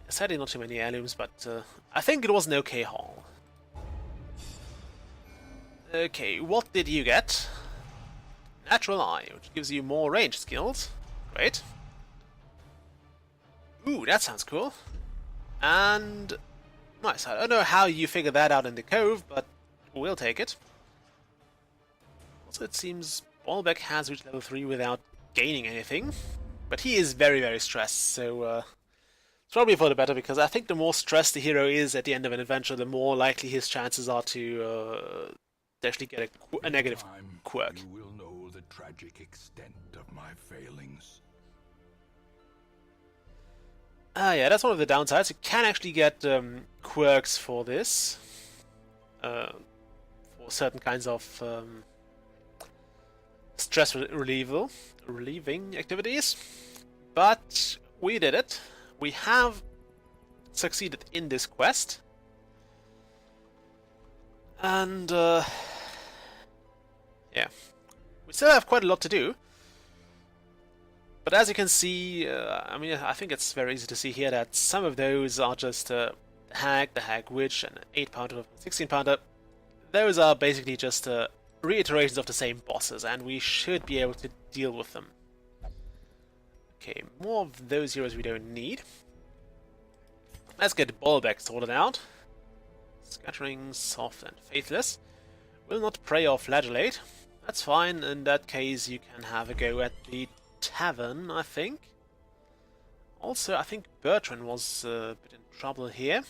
Sadly not too many heirlooms, but I think it was an okay haul. Okay, what did you get? Natural Eye, which gives you more range skills. Great. Ooh, that sounds cool. And nice. I don't know how you figured that out in the Cove, but we'll take it. Also, it seems Ballbeck has reached level 3 without gaining anything. But he is very, very stressed, so it's probably for the better, because I think the more stressed the hero is at the end of an adventure, the more likely his chances are to actually get a negative quirk. You will know the tragic extent of my failings. Yeah, that's one of the downsides. You can actually get quirks for this. For certain kinds of stress relieving activities. But we did it. We have succeeded in this quest. And yeah, we still have quite a lot to do. But as you can see, I mean, I think it's very easy to see here that some of those are just the Hag Witch, and an 8-pounder, 16-pounder. Those are basically just reiterations of the same bosses, and we should be able to deal with them. Okay, more of those heroes we don't need. Let's get Ballbeck sorted out. Scattering, Soft, and Faithless. Will not prey or flagellate. That's fine. In that case, you can have a go at the tavern, I think. Also, I think Bertrand was a bit in trouble here.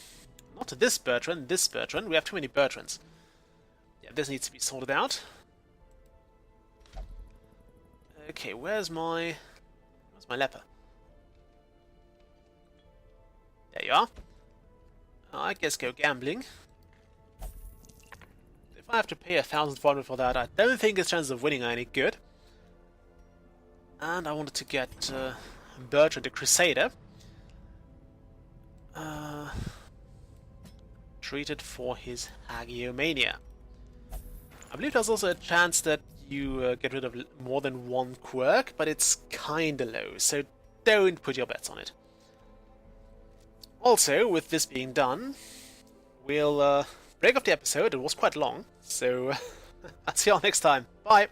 Not this Bertrand, this Bertrand. We have too many Bertrands. Yeah, this needs to be sorted out. Okay, where's my leper? There you are. I guess go gambling. If I have to pay 1,400 for that, I don't think his chances of winning are any good. And I wanted to get Bertrand the Crusader treated for his Hagiomania. I believe there's also a chance that you get rid of more than one quirk, but it's kinda low, so don't put your bets on it. Also, with this being done, we'll break off the episode. It was quite long, so I'll see y'all next time. Bye!